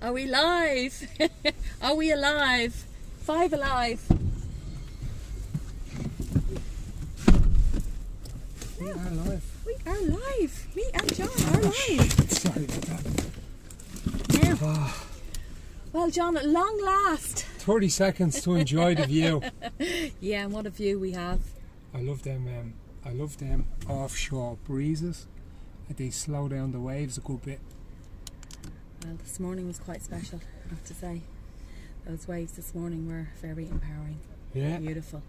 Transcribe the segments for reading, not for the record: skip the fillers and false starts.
Are we live? Are we alive? 5 alive. We are live. We are live. Me and John are live. Sorry about that. Yeah. Oh, Well, John, at long last. 30 seconds to enjoy the view. Yeah, and what a view we have. I love them offshore breezes. They slow down the waves a good bit. Well, this morning was quite special, I have to say. Those waves this morning were very empowering. Yeah. Beautiful.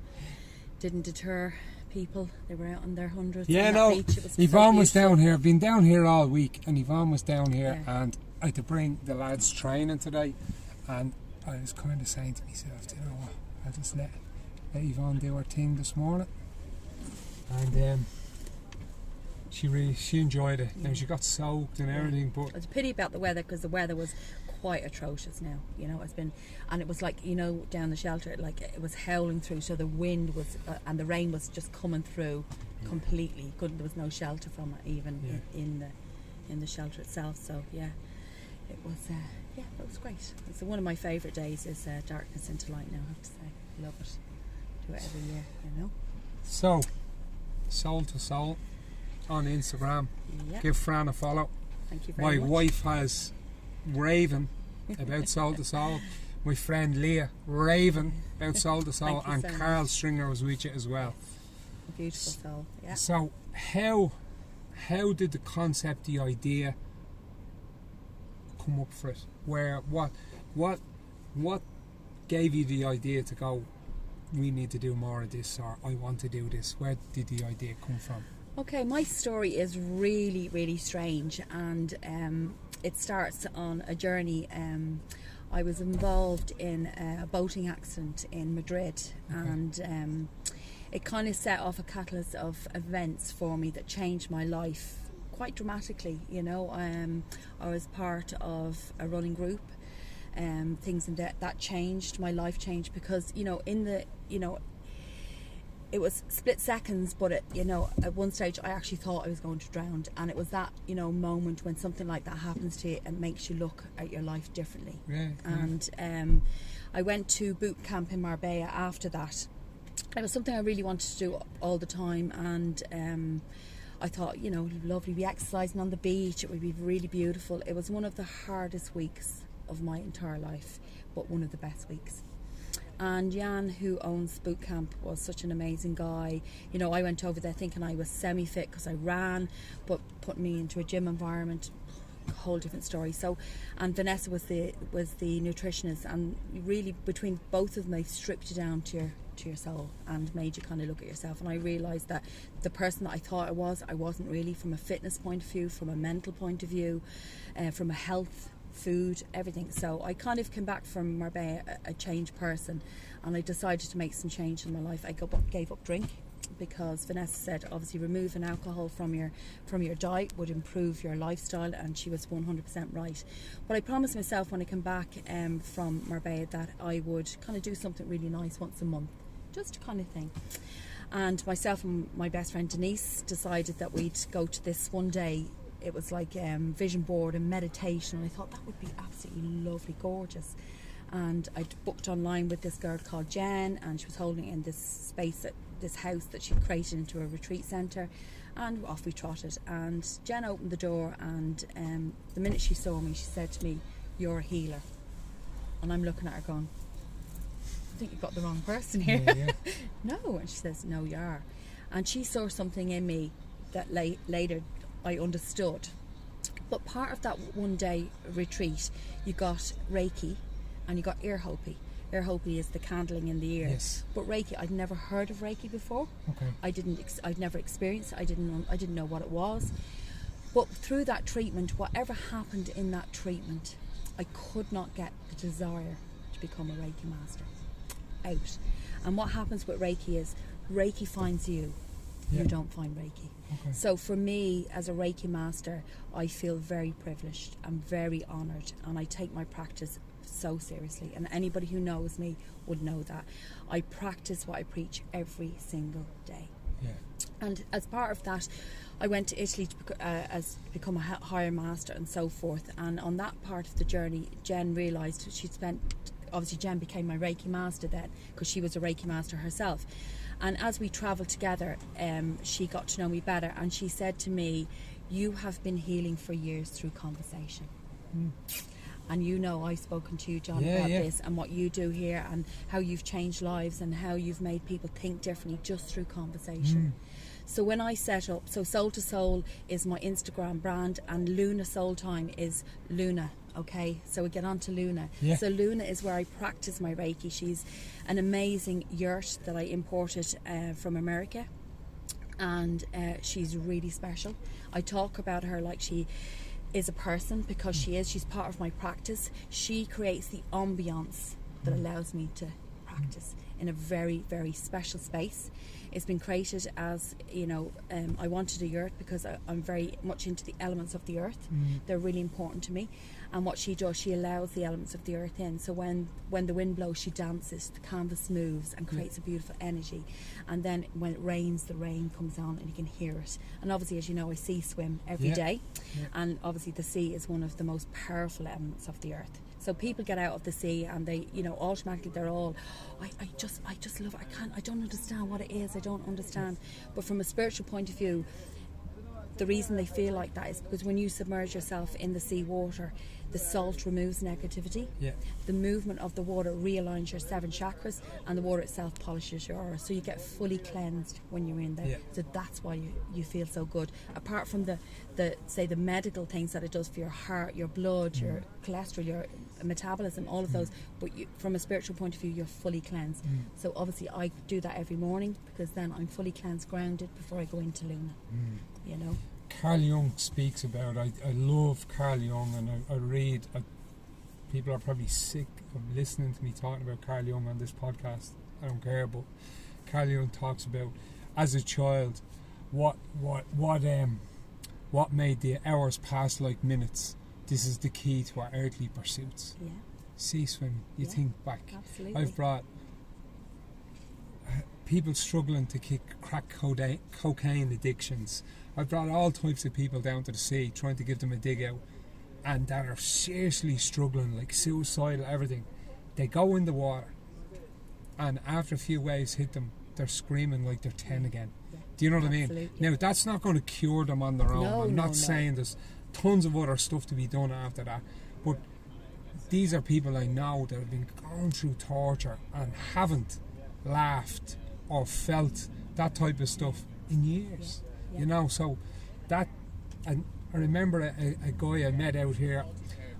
Didn't deter people. They were out on their hundreds. Yeah, on no. that beach. It was Yvonne so was beautiful. down here. I've been down here all week, and Yvonne was down here, Yeah. and I had to bring the lads training today, and I was kind of saying to myself, you know what, I'll just let Yvonne do her thing this morning, and she enjoyed it. Now she got soaked and everything, but It's a pity about the weather, because the weather was quite atrocious now. You know, it's been, and it was like, you know, down the shelter, like it was howling through, so the wind was and the rain was just coming through completely. There was no shelter from it even in the shelter itself. So yeah, it was great. It's one of my favourite days is Darkness into Light now, I have to say. Love it. Do it every year, you know. so Soul to Soul on Instagram. Yeah. Give Fran a follow. Thank you very My much. wife has raving about Soul to Soul. My friend Leah raving about Soul to Soul, Thank you and so Carl much. Stringer was with you as well. A beautiful soul. Yeah. So how did the concept, the idea come up for it? What gave you the idea to go, we need to do more of this, or I want to do this? Where did the idea come from? Okay, my story is really, really strange, and it starts on a journey. I was involved in a boating accident in Madrid, and it kind of set off a catalyst of events for me that changed my life quite dramatically. You know, I was part of a running group. Things in that changed, my life changed, because it was split seconds, but at one stage I actually thought I was going to drown, and it was that moment when something like that happens to you, it makes you look at your life differently. Yeah, And I went to boot camp in Marbella after that. It was something I really wanted to do all the time, and I thought, lovely, be exercising on the beach, it would be really beautiful. It was one of the hardest weeks of my entire life, but one of the best weeks. And Jan, who owns boot camp, was such an amazing guy. I went over there thinking I was semi-fit because I ran, but put me into a gym environment, a whole different story. So, and Vanessa was the nutritionist, and really between both of them, they stripped you down to your soul and made you kind of look at yourself. And I realised that the person that I thought I wasn't really, from a fitness point of view, from a mental point of view, from a health, food, everything. So I kind of came back from Marbella a changed person, and I decided to make some change in my life. I gave up drink, because Vanessa said obviously removing alcohol from your diet would improve your lifestyle, and she was 100% right. But I promised myself when I came back from Marbella that I would kind of do something really nice once a month, just a kind of thing. And myself and my best friend Denise decided that we'd go to this one day. It was like vision board and meditation, and I thought that would be absolutely lovely, gorgeous. And I'd booked online with this girl called Jen, and she was holding in this space, this house that she created into a retreat centre, and off we trotted. And Jen opened the door, and the minute she saw me, she said to me, "You're a healer." And I'm looking at her going, "I think you've got the wrong person here." Yeah. No. And she says, "No, you are." And she saw something in me that later I understood. But part of that one day retreat, you got Reiki and you got ear Hopi. Ear Hopi is the candling in the ear. Yes. But Reiki, I'd never heard of Reiki before. Okay. I'd never experienced it. I didn't know what it was. But through that treatment, whatever happened in that treatment, I could not get the desire to become a Reiki master out. And what happens with Reiki is Reiki finds you. Yeah. You don't find Reiki. Okay. So for me, as a Reiki master, I feel very privileged. I'm very honoured, and I take my practice so seriously. And anybody who knows me would know that. I practice what I preach every single day. Yeah. And as part of that, I went to Italy to become a higher master and so forth. And on that part of the journey, Jen realised obviously Jen became my Reiki master then, because she was a Reiki master herself. And as we travelled together, she got to know me better, and she said to me, you have been healing for years through conversation. And you know, I've spoken to you, John, about this and what you do here, and how you've changed lives and how you've made people think differently just through conversation. So when I set up, so Soul to Soul is my Instagram brand, and Luna Soul Time is Luna. Okay, so we get on to Luna. So Luna is where I practice my Reiki. She's an amazing yurt that I imported from America, and she's really special. I talk about her like she is a person, because she's part of my practice. She creates the ambience that allows me to practice in a very, very special space. It's been created as, you know, I wanted a yurt because I'm very much into the elements of the earth. They're really important to me. And what she does, she allows the elements of the earth in. So when the wind blows, she dances, the canvas moves and creates a beautiful energy. And then when it rains, the rain comes on and you can hear it. And obviously, as you know, I sea swim every day. And obviously the sea is one of the most powerful elements of the earth. So people get out of the sea and they, you know, automatically they're all, I just love it. I don't understand what it is. I don't understand. But from a spiritual point of view, the reason they feel like that is because when you submerge yourself in the sea water, the salt removes negativity. The movement of the water realigns your 7 chakras, and the water itself polishes your aura, so you get fully cleansed when you're in there. So that's why you feel so good. Apart from the medical things that it does for your heart, your blood, your cholesterol, your metabolism, all of those, but from a spiritual point of view, you're fully cleansed. So obviously I do that every morning, because then I'm fully cleansed, grounded before I go into Luna. You know, Carl Jung speaks about, I love Carl Jung, and I read, people are probably sick of listening to me talking about Carl Jung on this podcast. I don't care, but Carl Jung talks about, as a child, what made the hours pass like minutes. This is the key to our earthly pursuits. Sea swim, you think back. Absolutely. I've brought people struggling to kick crack cocaine addictions. I've brought all types of people down to the sea, trying to give them a dig out, and that are seriously struggling, like suicidal, everything. They go in the water, and after a few waves hit them, they're screaming like they're 10 again. Do you know what I mean? Now, that's not going to cure them on their own. I'm not saying there's tons of other stuff to be done after that, but these are people I know that have been going through torture and haven't laughed or felt that type of stuff in years. You know, so that, and I remember a guy I met out here.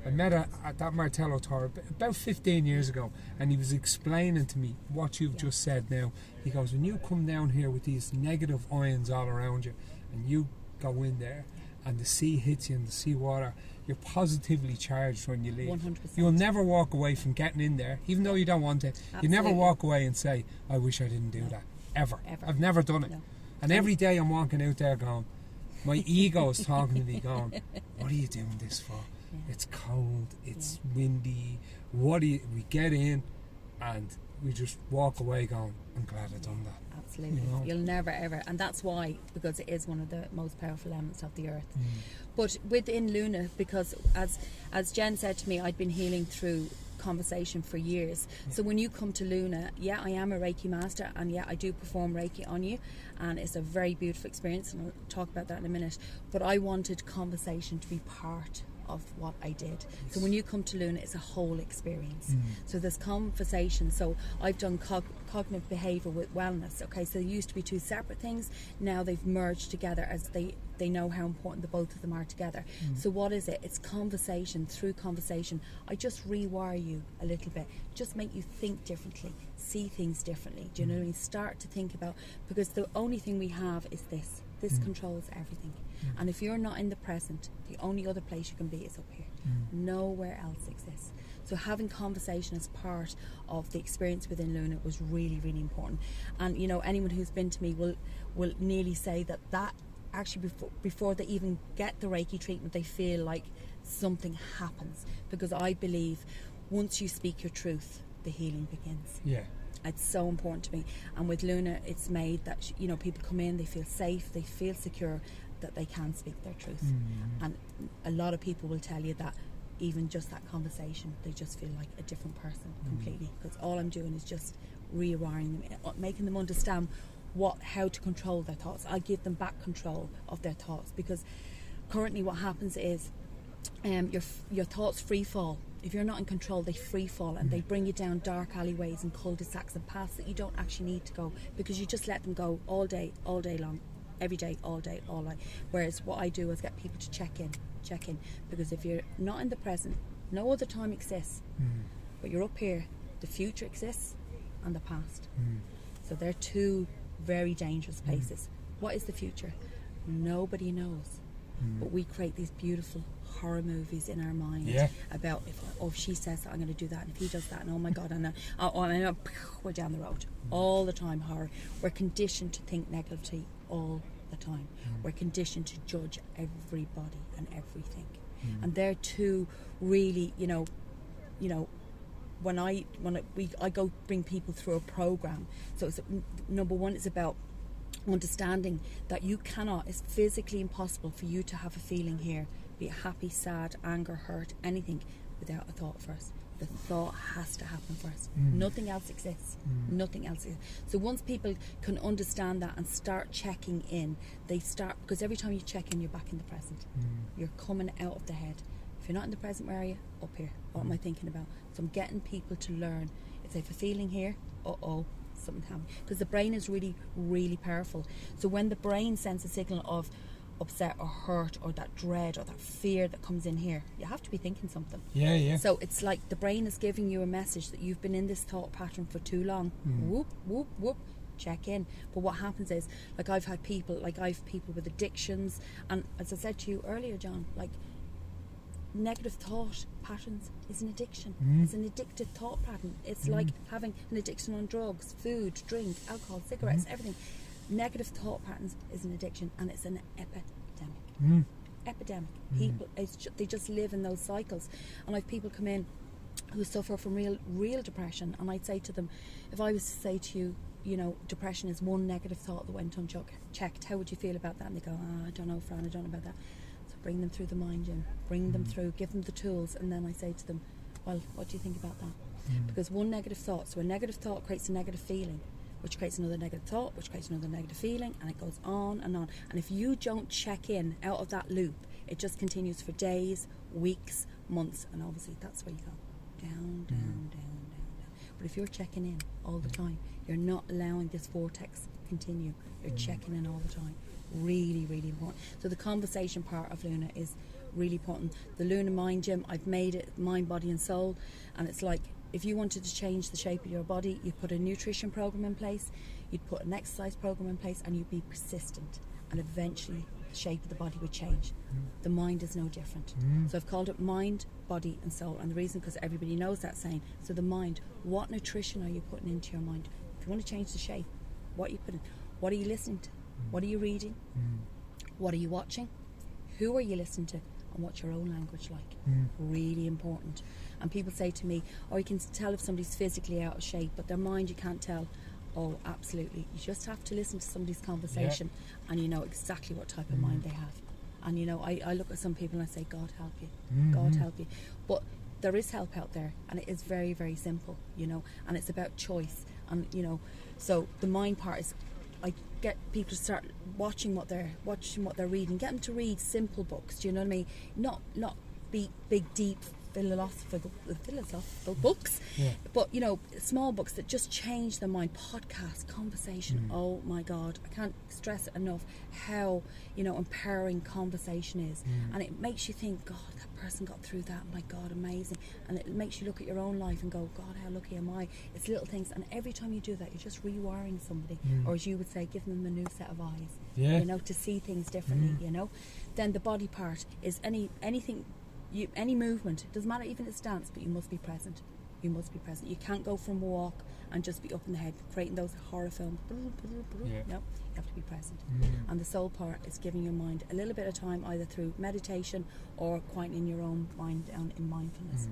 I met at that Martello tour about 15 years ago, and he was explaining to me what you've just said now. He goes, when you come down here with these negative ions all around you, and you go in there, and the sea hits you in the sea water, you're positively charged when you leave. 100%. You'll never walk away from getting in there, even though you don't want to. You never walk away and say, I wish I didn't do that. Ever. I've never done it. And every day I'm walking out there going, my ego is talking to me going, what are you doing this for? It's cold, it's windy, we get in and we just walk away going, I'm glad I've done that. Absolutely. You know? You'll never ever, and that's why, because it is one of the most powerful elements of the earth. But within Luna, because as Jen said to me, I'd been healing through conversation for years. So when you come to Luna, I am a Reiki master, and I do perform Reiki on you, and it's a very beautiful experience, and I'll talk about that in a minute. But I wanted conversation to be part of what I did. So when you come to Luna, it's a whole experience. So there's conversation. So I've done cognitive behaviour with wellness. Okay, so they used to be 2 separate things. Now they've merged together as they know how important the both of them are together. So what is it? It's conversation. Through conversation, I just rewire you a little bit, just make you think differently, see things differently. Do you know what I mean? Start to think about, because the only thing we have is this. This controls everything. And if you're not in the present, the only other place you can be is up here. Nowhere else exists. So having conversation as part of the experience within Luna was really, really important. And you know, anyone who's been to me will nearly say that actually before they even get the Reiki treatment, they feel like something happens. Because I believe once you speak your truth, the healing begins. It's so important to me. And with Luna, it's made that, you know, people come in, they feel safe, they feel secure, that they can speak their truth. And a lot of people will tell you that even just that conversation, they just feel like a different person completely, because all I'm doing is just rewiring them, making them understand how to control their thoughts. I give them back control of their thoughts, because currently what happens is your thoughts free fall. If you're not in control, they free fall, and they bring you down dark alleyways and cul-de-sacs and paths that you don't actually need to go, because you just let them go all day long, every day, all day, all night. Whereas what I do is get people to check in, because if you're not in the present, no other time exists, but you're up here, the future exists and the past. So they're two very dangerous places. What is the future? Nobody knows. But we create these beautiful horror movies in our mind about if she says that, I'm going to do that, and if he does that, and oh my God, and we're down the road all the time. Horror. We're conditioned to think negatively all the time. We're conditioned to judge everybody and everything, and they're two really, when I go bring people through a program. So it's, number one, it's about understanding that it's physically impossible for you to have a feeling here, be it happy, sad, anger, hurt, anything, without a thought first. The thought has to happen first. Nothing else exists. Nothing else exists. So once people can understand that and start checking in, because every time you check in, you're back in the present. You're coming out of the head. If you're not in the present, where are you? Up here. What am I thinking about? So I'm getting people to learn, if they have a feeling here, something happened, because the brain is really, really powerful. So when the brain sends a signal of upset or hurt or that dread or that fear that comes in here, you have to be thinking something. So it's like the brain is giving you a message that you've been in this thought pattern for too long. Whoop, whoop, whoop. Check in. But what happens is, I've people with addictions, and as I said to you earlier, John, negative thought patterns is an addiction. It's an addictive thought pattern. It's like having an addiction on drugs, food, drink, alcohol, cigarettes, everything. Negative thought patterns is an addiction, and it's an epidemic. People, they just live in those cycles. And I've people come in who suffer from real depression, and I'd say to them, if I was to say to you, depression is one negative thought that went unchecked, how would you feel about that? And they go, I don't know, Fran, I don't know about that. Bring them through the mind gym, bring them through, give them the tools, and then I say to them, well, what do you think about that? Because one negative thought, so a negative thought creates a negative feeling, which creates another negative thought, which creates another negative feeling, and it goes on and on. And if you don't check in out of that loop, it just continues for days, weeks, months, and obviously that's where you go down, down, down, down, down. But if you're checking in all the time, you're not allowing this vortex to continue. You're checking in all the time. Really, really important. So the conversation part of Luna is really important. The Luna Mind Gym, I've made it mind, body and soul, and it's like, if you wanted to change the shape of your body, you'd put a nutrition program in place, you'd put an exercise program in place, and you'd be persistent, and eventually the shape of the body would change. The mind is no different. So I've called it mind, body and soul, and the reason, because everybody knows that saying. So the mind, what nutrition are you putting into your mind? If you want to change the shape, what are you putting? What are you listening to? What are you reading? What are you watching? Who are you listening to? And what's your own language like? Really important. And people say to me, you can tell if somebody's physically out of shape, but their mind you can't tell. Oh, absolutely. You just have to listen to somebody's conversation and you know exactly what type of mind they have. And I look at some people and I say, God help you. God help you. But there is help out there, and it is very, very simple, and it's about choice. And so the mind part is, I get people to start watching what they're reading. Get them to read simple books. Do you know what I mean? Not big, deep philosophical books, but small books that just change their mind. Podcast, conversation. Oh my God, I can't stress it enough how empowering conversation is, and it makes you think, God, that person got through that. My God, amazing. And it makes you look at your own life and go, God, how lucky am I? It's little things, and every time you do that, you're just rewiring somebody, or as you would say, giving them a new set of eyes. To see things differently. Then the body part is anything. Any movement, it doesn't matter, even a stance, but you must be present. You You can't go from a walk and just be up in the head, creating those horror films. No, you have to be present. And the soul part is giving your mind a little bit of time, either through meditation or quieting your own mind down in mindfulness.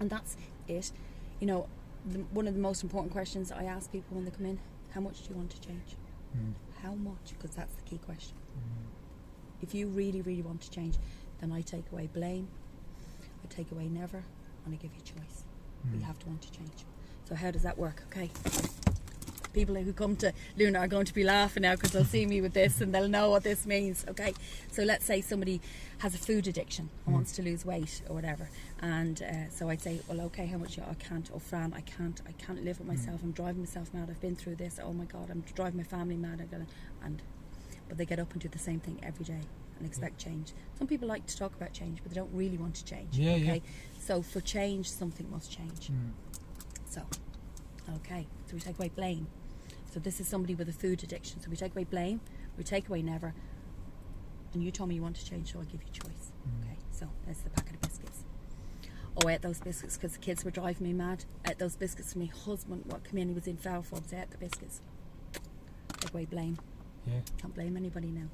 And that's it. One of the most important questions I ask people when they come in, how much do you want to change? How much? Because that's the key question. if you really, really want to change, then I take away blame, I take away never, and I give you choice. You have to want to change. So how does that work? Okay. People who come to Luna are going to be laughing now because they'll see me with this and they'll know what this means. Okay, so let's say somebody has a food addiction and wants to lose weight or whatever, and so I'd say, well, okay, how much? I can't. Oh, Fran, I can't live with myself. I'm driving myself mad. I've been through this. Oh my God, I'm driving my family mad. But they get up and do the same thing every day and expect change. Some people like to talk about change, but they don't really want to change. Okay, so for change, something must change. So, okay, so we take away blame. So this is somebody with a food addiction. So we take away blame, we take away never, and you told me you want to change, so I'll give you choice. Okay, so there's the packet of biscuits. Oh, I ate those biscuits because the kids were driving me mad. I ate those biscuits for my husband. What came in, he was in foul form, so I ate the biscuits. Take away blame. Yeah. Can't blame anybody now.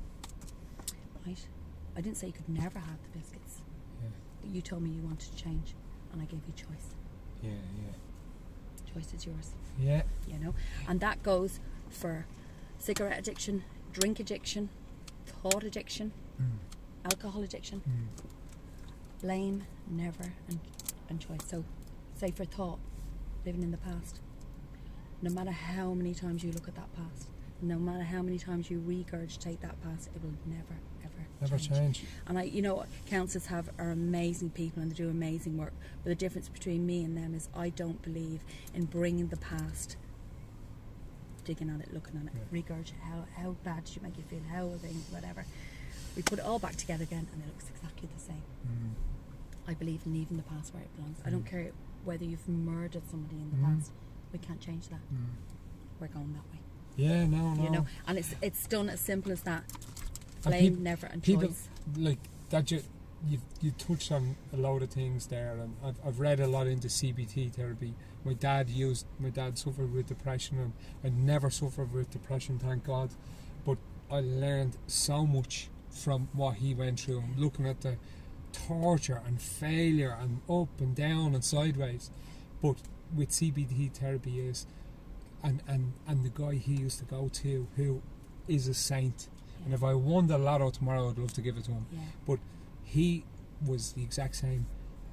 Right? I didn't say you could never have the biscuits. Yeah. But you told me you wanted to change, and I gave you choice. Yeah. Choice is yours. Yeah. You know, and that goes for cigarette addiction, drink addiction, thought addiction, alcohol addiction, blame, never, and choice. So, say for thought, living in the past. No matter how many times you look at that past, no matter how many times you regurgitate that past, it will never change. And counsellors are amazing people and they do amazing work. But the difference between me and them is I don't believe in bringing the past, digging on it, looking on it, regurgitate. How bad did you make you feel? How are they? Whatever. We put it all back together again, and it looks exactly the same. I believe in leaving the past where it belongs. I don't care whether you've murdered somebody in the past. We can't change that. We're going that way. Yeah, no. You know, and it's done as simple as that. And Blame, never, and people, choice. Like that, you touched on a load of things there, and I've read a lot into CBT therapy. My dad suffered with depression, and I never suffered with depression, thank God. But I learned so much from what he went through, and looking at the torture and failure and up and down and sideways. But with CBT therapy is, and the guy he used to go to, who is a saint. And if I won the lotto tomorrow, I'd love to give it to him. Yeah. But he was the exact same.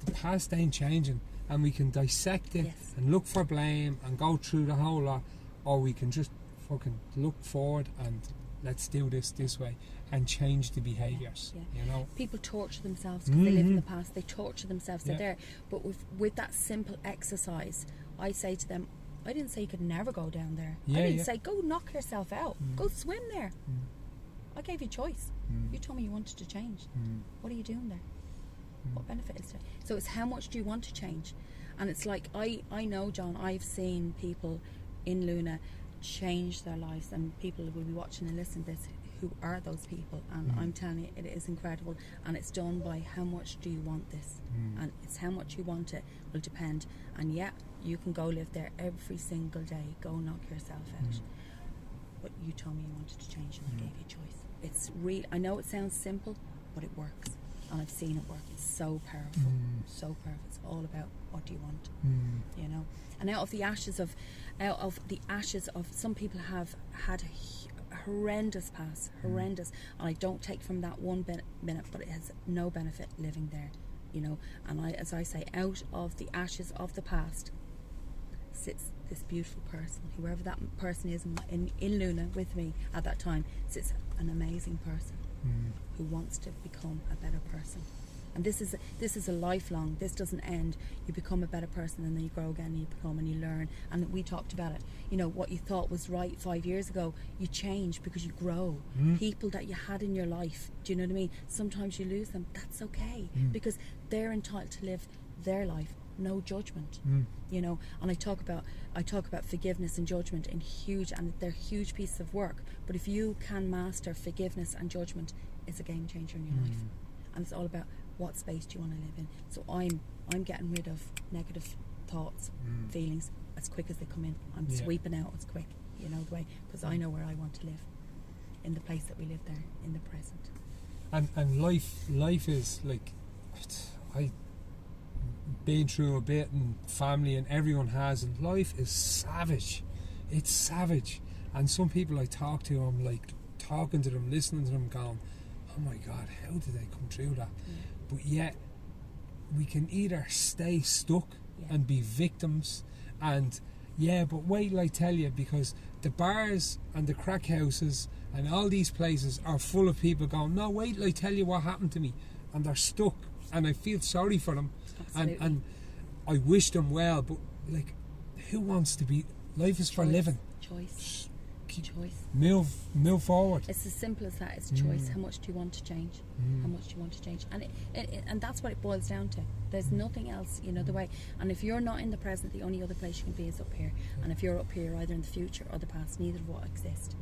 The past ain't changing, and we can dissect it and look for blame and go through the whole lot, or we can just fucking look forward and let's do this way and change the behaviours. You know, people torture themselves because they live in the past. They torture themselves. They're there. But with that simple exercise, I say to them, I didn't say you could never go down there. I didn't say go knock yourself out. Go swim there. I gave you choice. You told me you wanted to change. What are you doing there? What benefit is there? So it's how much do you want to change? And it's like, I know, John, I've seen people in Luna change their lives, and people will be watching and listening to this who are those people, and I'm telling you, it is incredible, and it's done by how much do you want this, and it's how much you want it will depend. And you can go live there every single day, go knock yourself out, but you told me you wanted to change, and I gave you choice. It's real. I know it sounds simple, but it works, and I've seen it work. It's so powerful, so powerful. It's all about what do you want, you know. And out of the ashes of some people have had horrendous past, horrendous, and I don't take from that one minute, but it has no benefit living there, you know. And as I say, out of the ashes of the past sits this beautiful person, whoever that person is in Luna with me at that time, sits an amazing person who wants to become a better person. And this is a lifelong. This doesn't end. You become a better person, and then you grow again, and you become, and you learn. And we talked about it. You know, what you thought was right 5 years ago, you change because you grow. People that you had in your life, do you know what I mean? Sometimes you lose them. That's okay, because they're entitled to live their life. No judgment, you know. And I talk about forgiveness and judgment and they're huge pieces of work. But if you can master forgiveness and judgment, it's a game changer in your life. And it's all about what space do you want to live in. So I'm getting rid of negative thoughts, feelings as quick as they come in. I'm sweeping out as quick, you know, the way, because I know where I want to live, in the place that we live there, in the present. And life is like, I been through a bit, and family and everyone has, and life is savage. It's savage. And some people I talk to, I'm like talking to them, listening to them, going, oh my God, how did I come through that? Yeah. But yet, we can either stay stuck and be victims, and but wait till I tell you, because the bars and the crack houses and all these places are full of people going, no, wait till I tell you what happened to me, and they're stuck, and I feel sorry for them. And I wish them well, but like, who wants to be? Life is for living. Choice. Move forward. It's as simple as that. It's choice. How much do you want to change? How much do you want to change? And and that's what it boils down to. There's nothing else, the way. And if you're not in the present, the only other place you can be is up here. And if you're up here, either in the future or the past, neither of what exist.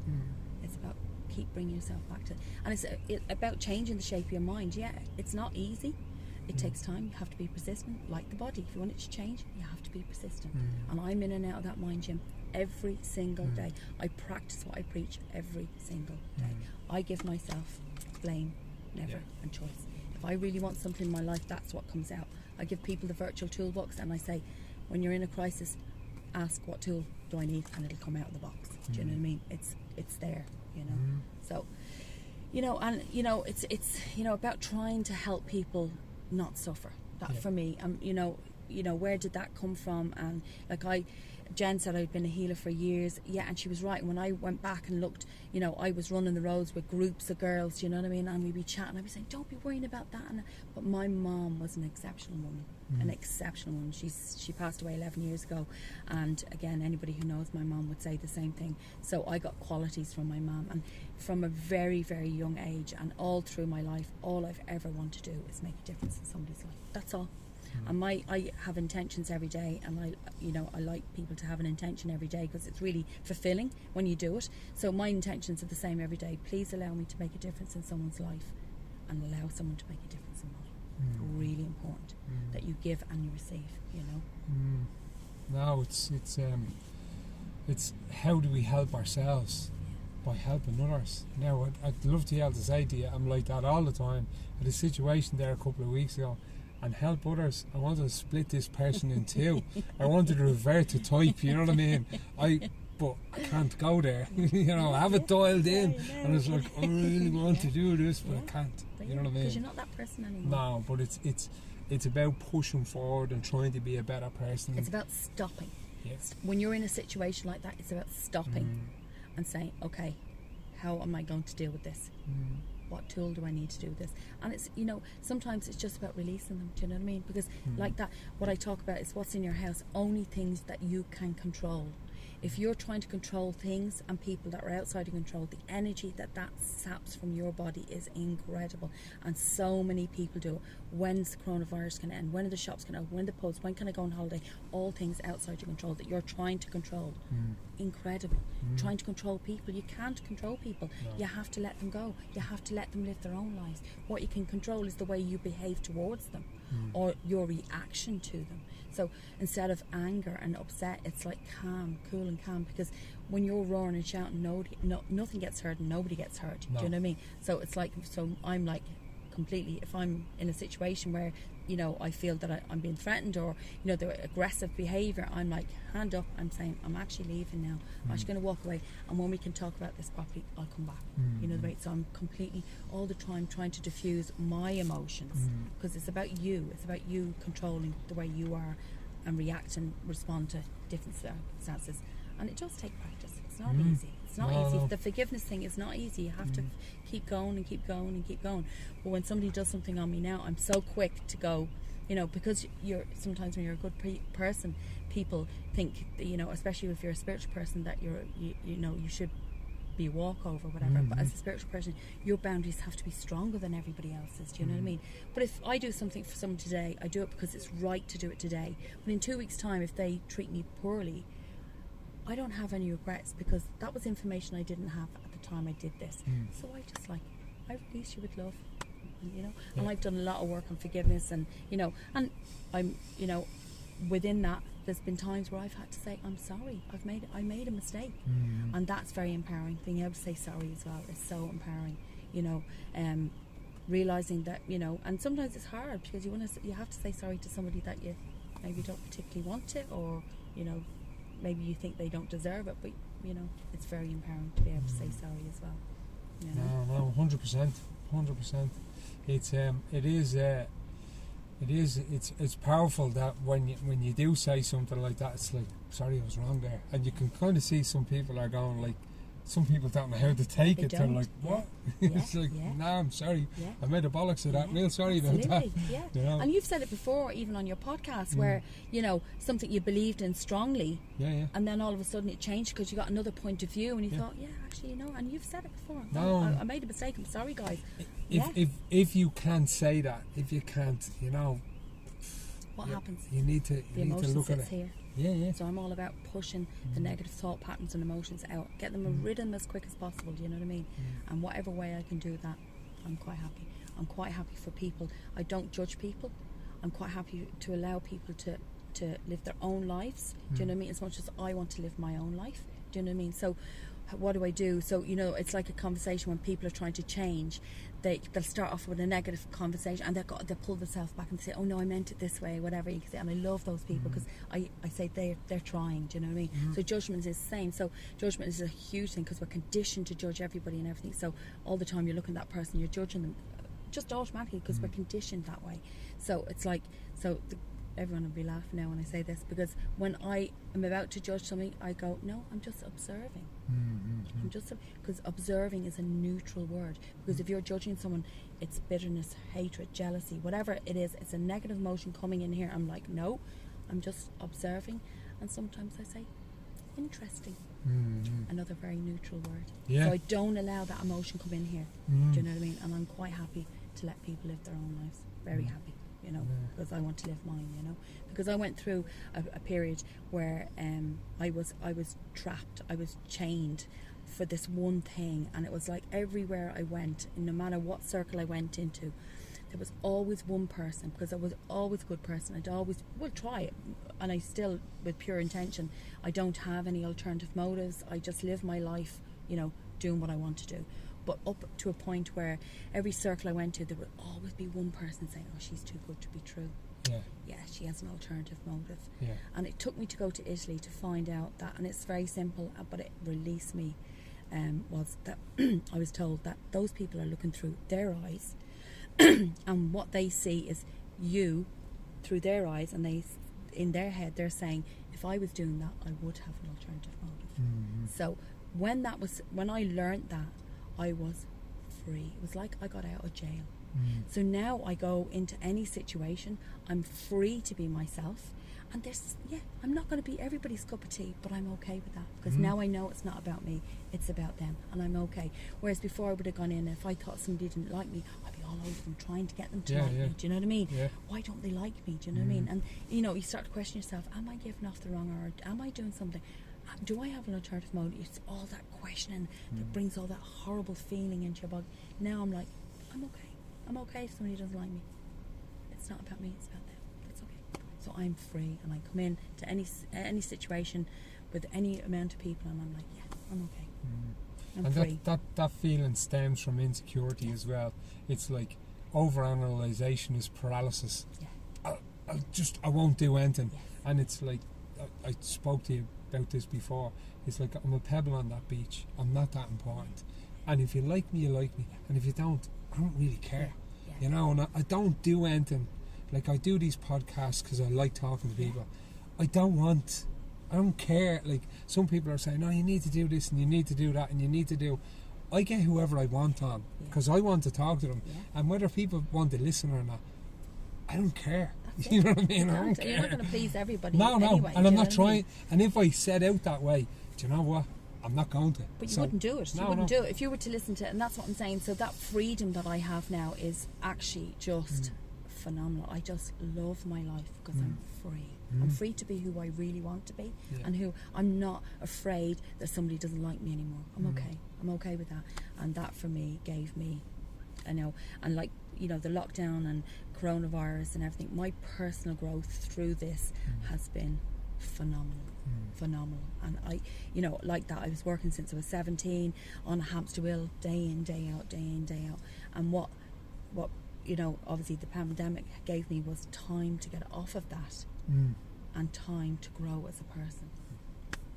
It's about keep bringing yourself back to, and it's about changing the shape of your mind. Yeah, it's not easy. It takes time. You have to be persistent, like the body. If you want it to change, you have to be persistent. And I'm in and out of that mind gym every single day. I practice what I preach every single day. I give myself blame, never, and choice. If I really want something in my life, that's what comes out. I give people the virtual toolbox, and I say, when you're in a crisis, ask what tool do I need, and it'll come out of the box. Do you know what I mean? It's there, So, it's about trying to help people not suffer. That for me, where did that come from? And like Jen said I'd been a healer for years, and she was right. When I went back and looked, I was running the roads with groups of girls, you know what I mean, and we'd be chatting, I'd be saying, don't be worrying about that, but my mom was an exceptional woman. An exceptional woman. She passed away 11 years ago, and again, anybody who knows my mom would say the same thing. So I got qualities from my mom, and from a very, very young age, and all through my life, all I've ever wanted to do is make a difference in somebody's life. That's all. And I have intentions every day, and I like people to have an intention every day, because it's really fulfilling when you do it. So my intentions are the same every day. Please allow me to make a difference in someone's life, and allow someone to make a difference in mine. Really important that you give and you receive. No, it's how do we help ourselves? By helping others. Now, I'd love to be able to say to you, I'm like that all the time. I had a situation there a couple of weeks ago, and help others. I wanted to split this person in two. I wanted to revert to type, you know what I mean? But I can't go there. I have it dialed in, and it's like, I really want to do this, but I can't. You know what I mean? Because you're not that person anymore. No, but it's about pushing forward and trying to be a better person. It's about stopping. Yes. When you're in a situation like that, it's about stopping and saying, okay, how am I going to deal with this? What tool do I need to do this? And it's, sometimes it's just about releasing them. Do you know what I mean? Because like that, what I talk about is what's in your house, only things that you can control. If you're trying to control things and people that are outside of control, the energy that saps from your body is incredible. And so many people do it. When's the coronavirus going to end? When are the shops going to open? When are the pubs? When can I go on holiday? All things outside your control that you're trying to control. Incredible. Trying to control people. You can't control people. No. You have to let them go. You have to let them live their own lives. What you can control is the way you behave towards them or your reaction to them. So instead of anger and upset, it's like calm, cool and calm, because when you're roaring and shouting, nothing gets hurt and nobody gets hurt. No. Do you know what I mean? So it's like, I'm like completely, if I'm in a situation where, I feel that I'm being threatened, or, the aggressive behaviour, I'm like, hand up, I'm saying, I'm actually leaving now. I'm actually going to walk away, and when we can talk about this properly, I'll come back. So I'm completely, all the time, trying to diffuse my emotions, because it's about you. It's about you controlling the way you are and react and respond to different circumstances. And it does take practice. It's not easy. It's not easy. The forgiveness thing is not easy. You have to keep going and keep going and keep going. But when somebody does something on me now, I'm so quick to go, because sometimes when you're a good person, people think that, especially if you're a spiritual person, that you should be a walkover, whatever. But as a spiritual person, your boundaries have to be stronger than everybody else's. Do you know what I mean? But if I do something for someone today, I do it because it's right to do it today. But in 2 weeks' time, if they treat me poorly, I don't have any regrets, because that was information I didn't have at the time I did this. So I release you with love, and I've done a lot of work on forgiveness, and and I'm within that, there's been times where I've had to say, I'm sorry, I made a mistake, and that's very empowering. Being able to say sorry as well is so empowering, realizing that, and sometimes it's hard, because you have to say sorry to somebody that you maybe don't particularly want to, or maybe you think they don't deserve it, but it's very empowering to be able to say sorry as well. No, 100%. 100%. It's powerful that when you do say something like that, it's like, sorry, I was wrong there, and you can kind of see some people are going like, some people don't know how to take They it. don't. They're like, what? Yeah. It's like, Yeah. no, I'm sorry. Yeah. I made a bollocks of that. Yeah, Real sorry about that. absolutely, yeah. You know? And you've said it before, even on your podcast, where, you know, something you believed in strongly, Yeah. and then all of a sudden it changed because you got another point of view, and you thought, yeah, actually, you know, and you've said it before. No. I made a mistake. I'm sorry, guys. If you can't say that, if you can't, you know, what happens? You need to The emotion look at sits it. here. Yeah. So I'm all about pushing the negative thought patterns and emotions out, get them rid of them as quick as possible. Do you know what I mean? And whatever way I can do that, I'm quite happy. I'm quite happy for people. I don't judge people. I'm quite happy to allow people to live their own lives. Do you know what I mean? As much as I want to live my own life. Do you know what I mean? So what do I do? So, you know, it's like a conversation when people are trying to change. They'll start off with a negative conversation, and they'll pull themselves back and say, oh no, I meant it this way, whatever you can say. And I love those people because I say they're trying. Do you know what I mean? So judgment is the same. So judgment is a huge thing because we're conditioned to judge everybody and everything. So all the time you're looking at that person, you're judging them just automatically because we're conditioned that way. So it's like, everyone will be laughing now when I say this, because when I am about to judge something, I go, no, I'm just observing. I'm just, because observing is a neutral word. Because if you're judging someone, it's bitterness, hatred, jealousy, whatever it is, it's a negative emotion coming in here. I'm like, no, I'm just observing. And sometimes I say, interesting. Another very neutral word. Yeah. So I don't allow that emotion come in here. Do you know what I mean? And I'm quite happy to let people live their own lives. Very happy. You know, because I want to live mine, you know, because I went through a period where I was trapped, I was chained for this one thing, and it was like everywhere I went, no matter what circle I went into, there was always one person, because I was always a good person. I'd always try it, and I still, with pure intention, I don't have any alternative motives. I just live my life, you know, doing what I want to do. But up to a point where every circle I went to, there would always be one person saying, oh, she's too good to be true. Yeah, she has an alternative motive. Yeah. And it took me to go to Italy to find out that, and it's very simple, but it released me, was that I was told that those people are looking through their eyes and what they see is you through their eyes, and they, in their head, they're saying, if I was doing that, I would have an alternative motive. So when I learned that, I was free. It was like I got out of jail. So now I go into any situation, I'm free to be myself, and I'm not going to be everybody's cup of tea, but I'm okay with that, because now I know it's not about me, it's about them, and I'm okay. Whereas before I would have gone in, and if I thought somebody didn't like me, I'd be all over them trying to get them to like me. Do you know what I mean? Why don't they like me? Do you know what I mean? And you know, you start to question yourself, am I giving off the wrong, or am I doing something? Do I have an alternative motive? It's all that questioning that brings all that horrible feeling into your body. Now I'm like, I'm okay. I'm okay if somebody doesn't like me. It's not about me, it's about them. It's okay. So I'm free, and I come in to any situation with any amount of people, and I'm like, yeah, I'm okay. I'm and free. that feeling stems from insecurity as well. It's like overanalyzation is paralysis. I won't do anything. And it's like, I spoke to you about this before. It's like, I'm a pebble on that beach. I'm not that important. And if you like me, you like me. And if you don't, I don't really care. You know, and I don't do anything. Like, I do these podcasts because I like talking to people. I don't care. Like, some people are saying, no, you need to do this and you need to do that and you need to do. I get whoever I want on because I want to talk to them. And whether people want to listen or not, I don't care. You know what I mean? I don't care. You're not going to please everybody. No, anyway, and I'm not trying. And if I set out that way, do you know what? I'm not going to. But you wouldn't do it. You wouldn't do it if you were to listen to it. And that's what I'm saying. So that freedom that I have now is actually just phenomenal. I just love my life because I'm free. I'm free to be who I really want to be, and who I'm not afraid that somebody doesn't like me anymore. I'm okay. I'm okay with that. And that for me gave me, I know, and like, you know, the lockdown and coronavirus and everything, my personal growth through this has been phenomenal. And I, you know, like that, I was working since I was 17 on a hamster wheel, day in, day out. And what you know, obviously the pandemic gave me was time to get off of that and time to grow as a person.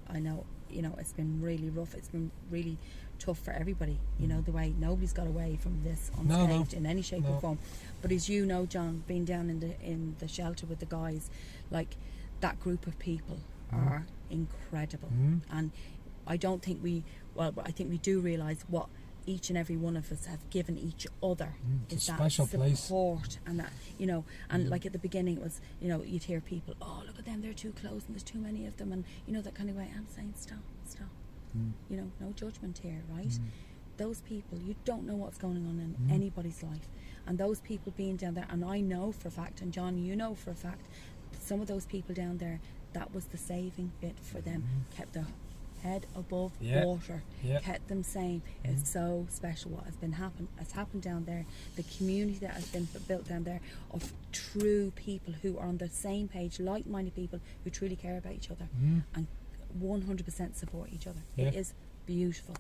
I know you know, it's been really rough. It's been really tough for everybody. You know, the way nobody's got away from this unscathed in any shape or form. But as you know, John, being down in the shelter with the guys, like that group of people are incredible. And I don't think I think we do realise what each and every one of us have given each other. It's is a that special support place. and that, you know, and like at the beginning it was, you know, you'd hear people, oh, look at them, they're too close and there's too many of them, and you know, that kind of way. I'm saying stop. You know, no judgment here, right? Those people, you don't know what's going on in anybody's life, and those people being down there, and I know for a fact, and John, you know for a fact, some of those people down there, that was the saving bit for them. Kept their head above water, kept them sane. It's so special what has happened down there. The community that has been built down there of true people who are on the same page, like-minded people who truly care about each other and 100% support each other. It is beautiful.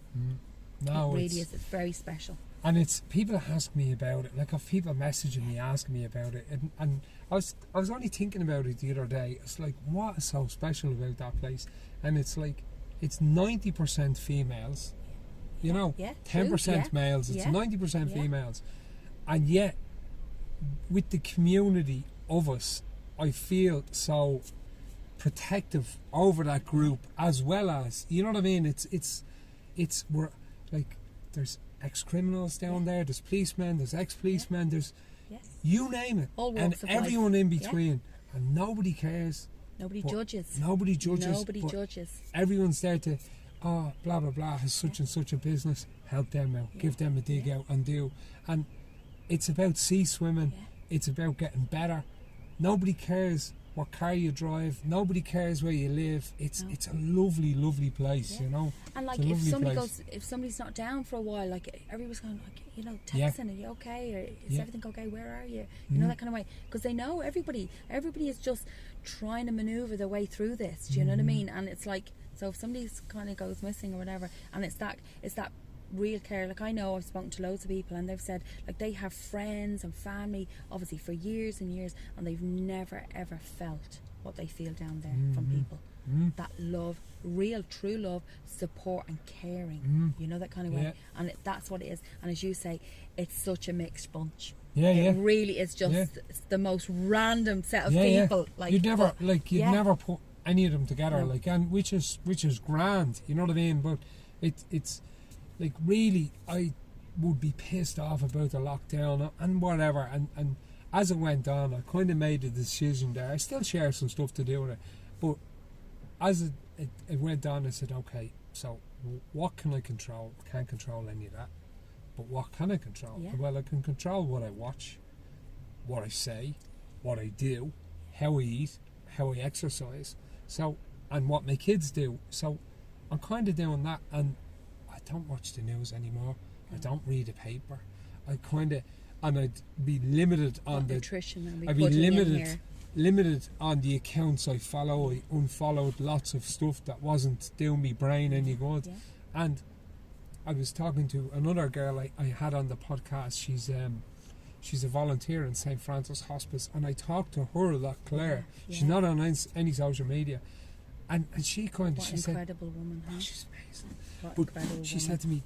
No, it really is. It's very special. And it's, people ask me about it, like I've people messaging me asking me about it, and I was only thinking about it the other day. It's like, what is so special about that place? And it's like, it's 90% females, you know, 10% males, it's 90% females, and yet with the community of us, I feel so protective over that group, as well as, you know what I mean, it's we're like, there's ex-criminals down there, there's policemen, there's ex-policemen, there's you name it, all and walks of everyone life. in between, and nobody cares. Nobody judges. Nobody Nobody judges. Everyone's there to, oh, blah blah blah, has such and such a business, help them out, give them a dig out and do. And it's about sea swimming, it's about getting better. Nobody cares what car you drive, nobody cares where you live. It's a lovely place, you know. And like, if somebody's not down for a while, like everyone's going, like, you know, texting, are you okay, or is everything okay, where are you, you know, that kind of way, because they know everybody is just trying to maneuver their way through this, do you know what I mean? And it's like, so if somebody's kind of goes missing or whatever, and it's that real care. Like, I know I've spoken to loads of people and they've said, like, they have friends and family obviously for years and years, and they've never ever felt what they feel down there from people. That love, real true love, support and caring, you know, that kind of way. And that's what it is. And as you say, it's such a mixed bunch. It really is just it's the most random set of people. Like, you'd never put any of them together, like, and which is grand, you know what I mean? But it's like, really, I would be pissed off about the lockdown and whatever, and as it went on, I kind of made a decision there. I still share some stuff to do with it, but as it went on, I said, okay, so what can I control? I can't control any of that, but what can I control? Well, I can control what I watch, what I say, what I do, how I eat, how I exercise, so, and what my kids do. So I'm kind of doing that, and I don't watch the news anymore. I don't read a paper. I kind of, and I'd be limited on the nutrition. I'd be limited on the accounts I follow. I unfollowed lots of stuff that wasn't doing me brain any good. And I was talking to another girl I had on the podcast. She's a volunteer in St. Francis Hospice, and I talked to her a lot, Claire. She's not on any social media, and she kind of, she said, incredible woman, huh? She's amazing. But she said to me,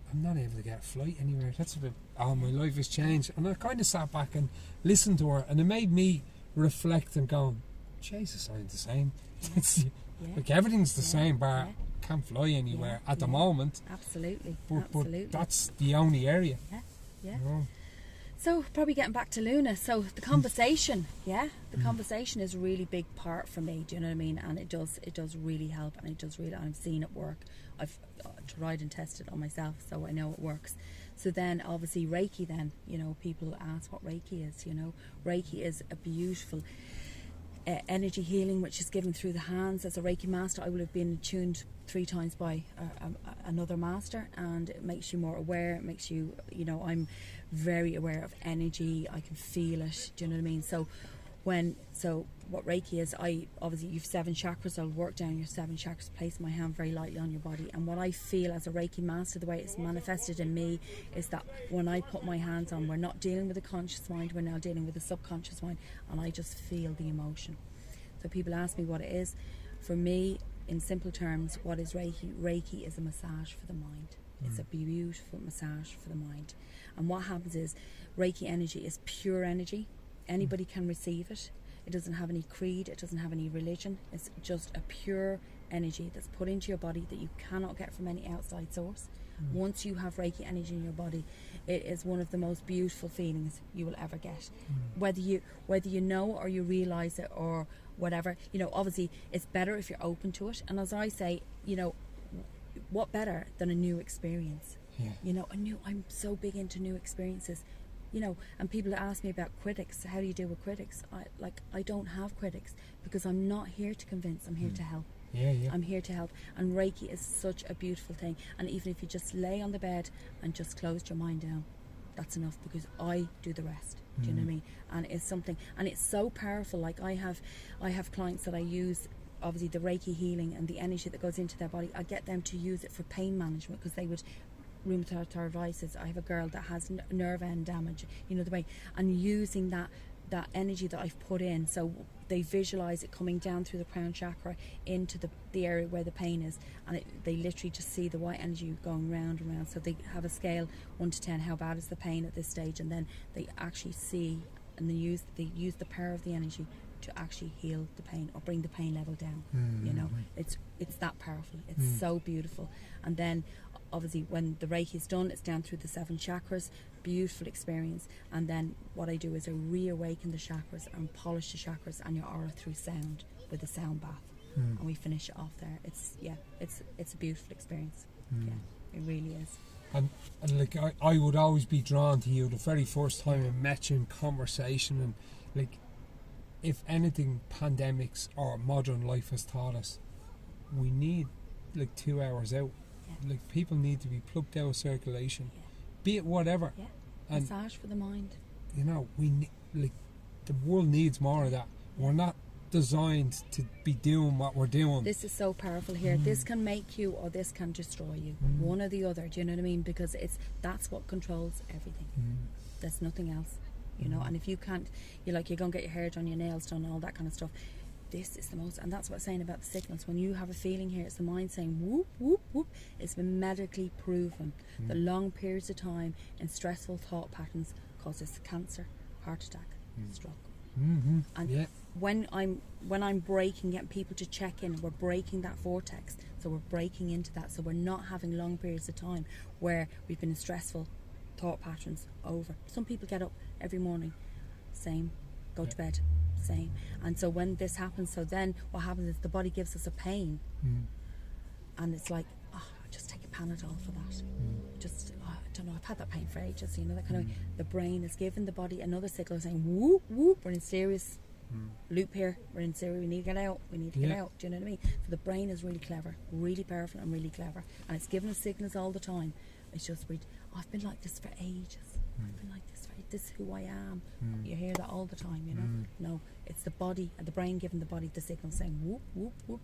I'm not able to get a flight anywhere. That's a bit, my life has changed. And I kind of sat back and listened to her, and it made me reflect and go, Jesus, I'm the same. It's like, everything's the same, bar can't fly anywhere at the moment. Absolutely. But that's the only area. Yeah. You know? So, probably getting back to Luna, so the conversation, the conversation is a really big part for me, do you know what I mean? And it does really help, and it does really, I'm seeing it work. I've tried and tested it on myself, so I know it works. So then, obviously, Reiki then, you know, people ask what Reiki is, you know. Reiki is a beautiful energy healing, which is given through the hands. As a Reiki master, I will have been attuned 3 times by another master, and it makes you more aware. It makes you, you know, I'm very aware of energy. I can feel it. Do you know what I mean? So what Reiki is, obviously you've 7 chakras. I'll work down your 7 chakras, place my hand very lightly on your body, and what I feel as a Reiki master, the way it's manifested in me, is that when I put my hands on, we're not dealing with the conscious mind, we're now dealing with the subconscious mind, and I just feel the emotion. So people ask me what it is. For me, in simple terms, what is Reiki? Reiki is a massage for the mind. It's a beautiful massage for the mind. And what happens is Reiki energy is pure energy. Anybody can receive it. It doesn't have any creed. It doesn't have any religion. It's just a pure energy that's put into your body that you cannot get from any outside source. Once you have Reiki energy in your body, it is one of the most beautiful feelings you will ever get. Whether you know or you realize it or whatever, obviously it's better if you're open to it. And as I say, what better than a new experience? I'm so big into new experiences. And people ask me about critics. How do you deal with critics? I don't have critics, because I'm not here to convince. I'm here to help. I'm here to help. And Reiki is such a beautiful thing. And even if you just lay on the bed and just closed your mind down, that's enough, because I do the rest. Do you know what I mean? And it's something, and it's so powerful. Like I have clients that I use, obviously the Reiki healing and the energy that goes into their body. I get them to use it for pain management, because they would rheumatoid arthritis. I have a girl that has nerve end damage, the way, and using that energy that I've put in, so they visualize it coming down through the crown chakra into the area where the pain is, and they literally just see the white energy going round and round. So they have a scale 1 to 10, how bad is the pain at this stage, and then they actually see, and they use the power of the energy to actually heal the pain or bring the pain level down. It's that powerful. It's so beautiful. And then obviously when the Reiki is done, it's down through the 7 chakras. Beautiful experience. And then what I do is I reawaken the chakras and polish the chakras and your aura through sound with a sound bath. And we finish it off there. It's a beautiful experience. Yeah, it really is. And like I would always be drawn to you the very first time I met you in conversation, and like, if anything pandemics or modern life has taught us, we need like 2 hours out. Like, people need to be plucked out of circulation, be it whatever. And massage for the mind. We need, the world needs more of that. We're not designed to be doing what we're doing. This is so powerful here. This can make you or this can destroy you. One or the other. Do you know what I mean? Because that's what controls everything. There's nothing else. And if you can't, you're going to get your hair done, your nails done, all that kind of stuff. This is the most, and that's what I'm saying about the signals. When you have a feeling here, it's the mind saying whoop, whoop, whoop. It's been medically proven that long periods of time in stressful thought patterns causes cancer, heart attack, stroke. And when I'm breaking, getting people to check in, we're breaking that vortex. So we're breaking into that. So we're not having long periods of time where we've been in stressful thought patterns over. Some people get up every morning, same, go to bed, same. And so when this happens, so then what happens is the body gives us a pain, and it's like, just take a Panadol for that. I don't know, I've had that pain for ages, that kind of, the brain is giving the body another signal saying whoop, whoop, we're in serious loop here, we need to get out, do you know what I mean? So the brain is really clever, really powerful and really clever, and it's giving us signals all the time. It's just, I've been like this for ages. I've been like this this is who I am. You hear that all the time, No, it's the body and the brain giving the body the signal saying whoop, whoop, whoop.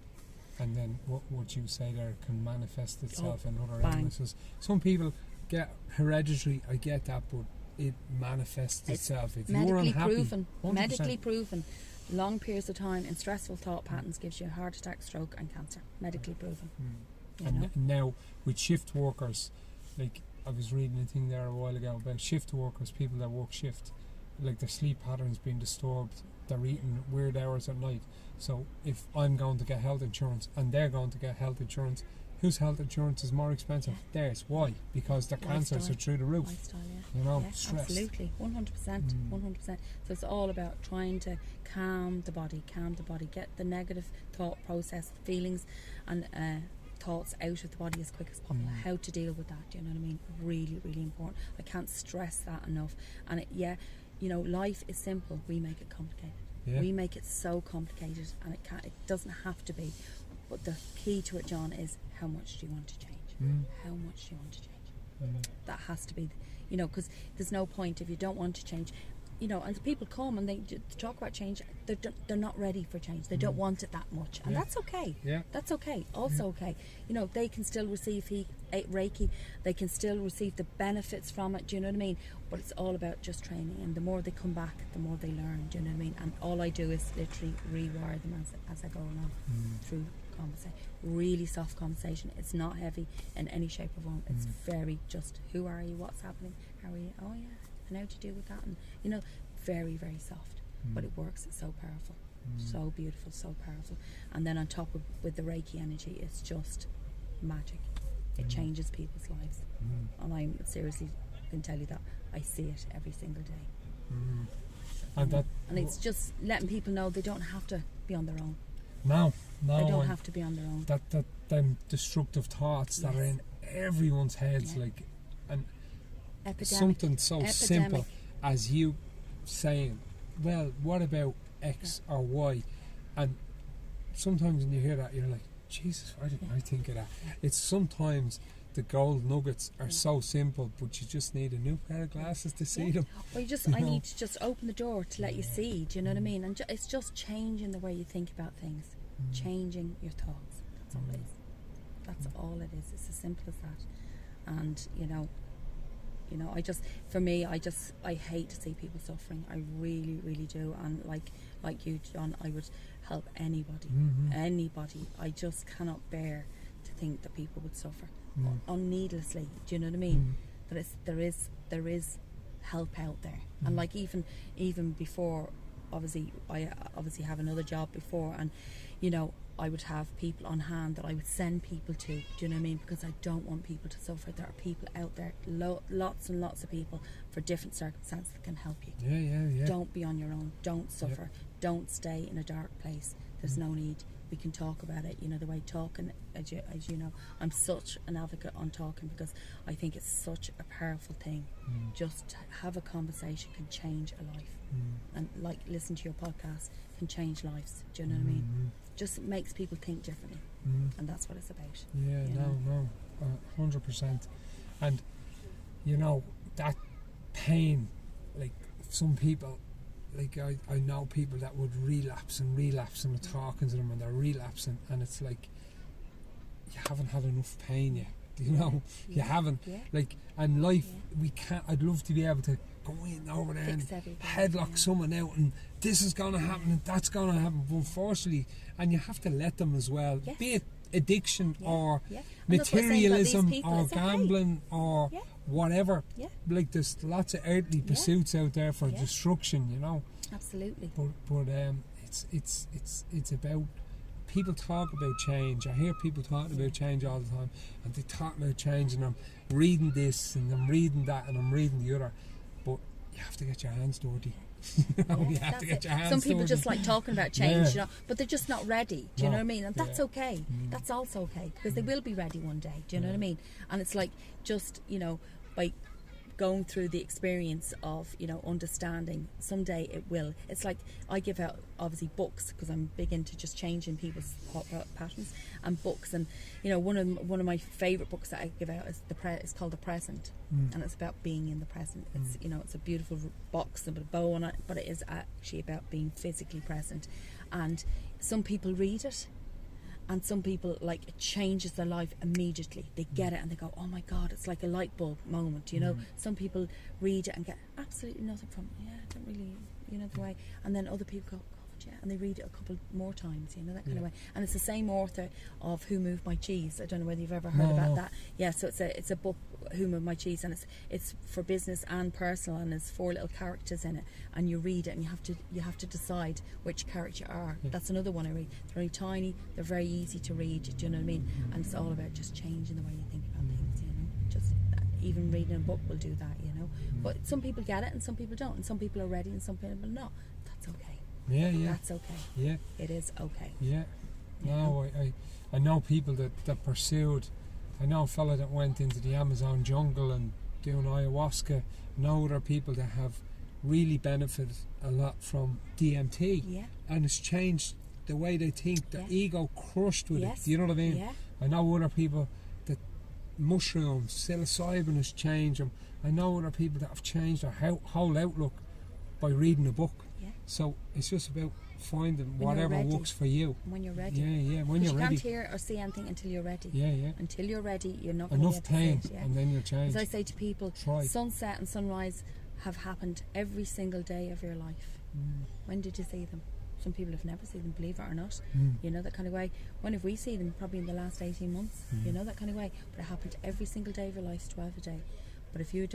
And then what would you say there can manifest itself in other illnesses? Some people get hereditary, I get that, but it manifests itself. If you're unhappy, medically proven, long periods of time in stressful thought patterns gives you a heart attack, stroke and cancer. Medically proven. And now with shift workers, like I was reading a thing there a while ago about shift workers, people that work shift, like their sleep patterns being disturbed, they're eating weird hours at night. So if I'm going to get health insurance and they're going to get health insurance, whose health insurance is more expensive? Theirs. Why? Because their cancers are through the roof. Lifestyle, stress. Absolutely, 100%, 100%. So it's all about trying to calm the body, get the negative thought process, feelings and thoughts out of the body as quick as possible. How to deal with that, do you know what I mean? Really, really important. I can't stress that enough. And life is simple. We make it complicated. We make it so complicated, and it doesn't have to be. But the key to it, John, is how much do you want to change? How much do you want to change? That has to be, because there's no point if you don't want to change. you know, and people come and they talk about change. They're not ready for change. They don't want it that much, and that's okay. Yeah. That's okay. Also okay. You know, they can still receive Reiki. They can still receive the benefits from it. Do you know what I mean? But it's all about just training, and the more they come back, the more they learn. Do you know what I mean? And all I do is literally rewire them as I go along through conversation. Really soft conversation. It's not heavy in any shape or form. It's very just, who are you? What's happening? How are you? Oh yeah. And how do you deal with that? And you know, very, very soft, but it works. It's so powerful, so beautiful, so powerful. And then on top of with the Reiki energy, it's just magic. It changes people's lives, and I'm seriously can tell you that I see it every single day. And it's just letting people know they don't have to be on their own. No, they don't have to be on their own. That them destructive thoughts that are in everyone's heads, like, and something so simple as you saying, well, what about X or Y? And sometimes when you hear that, you're like, Jesus, why didn't I think of that? It's sometimes the gold nuggets are so simple, but you just need a new pair of glasses to see them. Well, I need to just open the door to let you see. Do you know what I mean? And it's just changing the way you think about things, changing your thoughts. That's all it is. That's all it is. It's as simple as that. And you know, I just, for me, I hate to see people suffering. I really, really do. And like you, John, I would help anybody. I just cannot bear to think that people would suffer needlessly. Do you know what I mean? That there is help out there. And like even before, obviously I have another job before, and you know, I would have people on hand that I would send people to. Do you know what I mean? Because I don't want people to suffer. There are people out there, lots and lots of people for different circumstances that can help you. Yeah. Don't be on your own. Don't suffer. Don't stay in a dark place. There's no need. We can talk about it. You know, the way talking, as you know, I'm such an advocate on talking because I think it's such a powerful thing. Just to have a conversation can change a life. And like listen to your podcast can change lives. Do you know what I mean? Just makes people think differently, and that's what it's about. Yeah, no, 100%. And you know that pain, like some people, like I know people that would relapse, and we're talking to them and they're relapsing, and it's like, you haven't had enough pain yet. You know, you haven't. Like, and life, we can't. I'd love to be able to go in over there and headlock someone out, and this is going to happen and that's going to happen. But unfortunately, and you have to let them as well. Be it addiction or materialism or gambling or whatever. Like, there's lots of earthly pursuits out there for destruction. You know. Absolutely. But it's about. People talk about change. I hear people talking about change all the time, and they talk about change, and I'm reading this and I'm reading that and I'm reading the other, but you have to get your hands dirty. You have to get your hands dirty. Some people just like talking about change, you know, but they're just not ready. Do you know what I mean? And that's okay. That's also okay, because they will be ready one day. Do you know what I mean? And it's like, just, you know, by going through the experience of, you know, understanding, someday it will. It's like, I give out obviously books because I'm big into just changing people's patterns, and books, and you know, one of my favourite books that I give out is it's called The Present, and it's about being in the present. It's, you know, it's a beautiful box with a bow on it, but it is actually about being physically present. And some people read it, and some people, like, it changes their life immediately. They get it and they go, oh my God, it's like a light bulb moment, you know. Some people read it and get absolutely nothing from it. I don't really, you know, the way. And then other people go, God, and they read it a couple more times, you know, that kind of way. And it's the same author of Who Moved My Cheese. I don't know whether you've ever heard about that. Yeah, so it's a book, Who Moved My Cheese, and it's for business and personal, and there's 4 little characters in it, and you read it and you have to decide which character you are. That's another one I read. They're really tiny, they're very easy to read, do you know what I mean? And it's all about just changing the way you think about things, you know. Just even reading a book will do that, you know. But some people get it and some people don't, and some people are ready and some people are not. That's okay. That's okay. It is okay. No, I know people that pursued. I know a fella that went into the Amazon jungle and doing ayahuasca. I know other people that have really benefited a lot from DMT, and it's changed the way they think. Their ego crushed with it. You know what I mean? I know other people that mushrooms, psilocybin has changed them. I know other people that have changed their whole outlook. by reading a book. Yeah. So it's just about finding When you're whatever ready. works for you. When you're ready. Yeah, when Because you're you ready. can't hear or see anything until you're ready. Yeah. Until you're ready, you're not going to Enough be able pain, to see it. Yeah. and then you'll change. As I say to people, Try. sunset and sunrise have happened every single day of your life. When did you see them? Some people have never seen them, believe it or not. You know, that kind of way. When have we seen them? Probably in the last 18 months. You know, that kind of way. But it happened every single day of your life, 12 a day. But if you're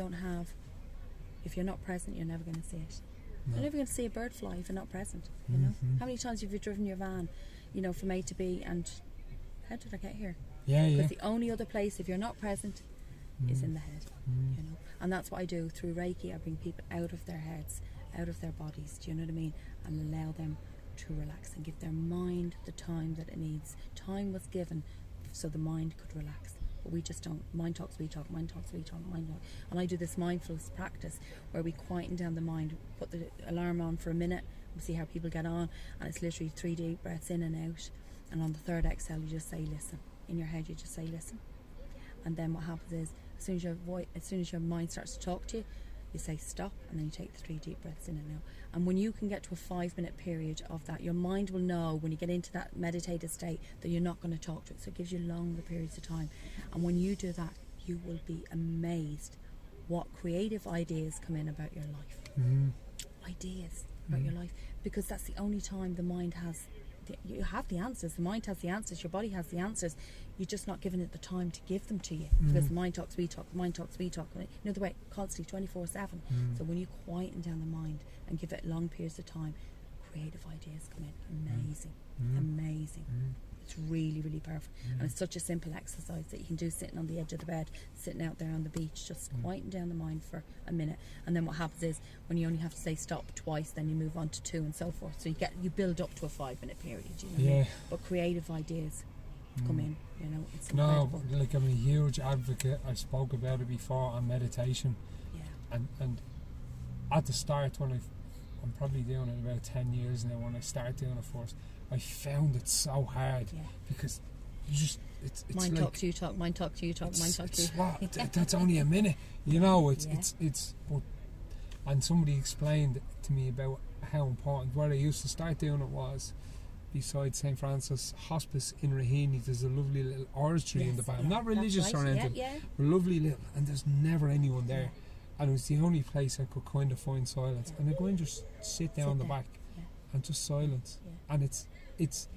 not present, you're never going to see it. No. You're never going to see a bird fly if you're not present, you know. How many times have you driven your van, you know, from A to B, and how did I get here? Yeah. Because the only other place, if you're not present, is in the head, you know. And that's what I do through Reiki. I bring people out of their heads, out of their bodies, do you know what I mean? And allow them to relax and give their mind the time that it needs. Time was given so the mind could relax. But we just don't. Mind talks, we talk, mind talks, we talk, mind talk. And I do this mindfulness practice where we quieten down the mind, put the alarm on for a minute, we see how people get on, and it's literally 3 deep breaths in and out. And on the third exhale, you just say listen. In your head, you just say listen. And then what happens is, as soon as your mind starts to talk to you, you say stop, and then you take the 3 deep breaths in and out. And when you can get to a 5-minute period of that, your mind will know when you get into that meditative state that you're not going to talk to it. So it gives you longer periods of time. And when you do that, you will be amazed what creative ideas come in about your life. Ideas about your life, because that's the only time the mind has. You have the answers. The mind has the answers. Your body has the answers. You're just not giving it the time to give them to you, because the mind talks, we talk. The mind talks, we talk. You know the way, constantly, 24/7. So when you quieten down the mind and give it long periods of time, creative ideas come in. Amazing. It's really, really powerful. And it's such a simple exercise that you can do sitting on the edge of the bed, sitting out there on the beach, just quieten down the mind for a minute. And then what happens is, when you only have to say stop twice, then you move on to 2 and so forth. So you build up to a 5-minute period, you know what I mean? But creative ideas come in, you know. It's incredible. No, like I'm a huge advocate. I spoke about it before on meditation. Yeah. And at the start, when I'm probably doing it about 10 years now, when I started doing it first, I found it so hard because you just it's mind like, talks, you talk. Mind talks, you talk. Mind talks, you talk. That's only a minute, you know. It's but, and somebody explained to me about how important. Where I used to start doing it was beside St. Francis Hospice in Raheny. There's a lovely little oratory in the back. Not religious or anything, but lovely little, and there's never anyone there. And it was the only place I could kind of find silence. And I go and just sit down in the back and just silence. And it's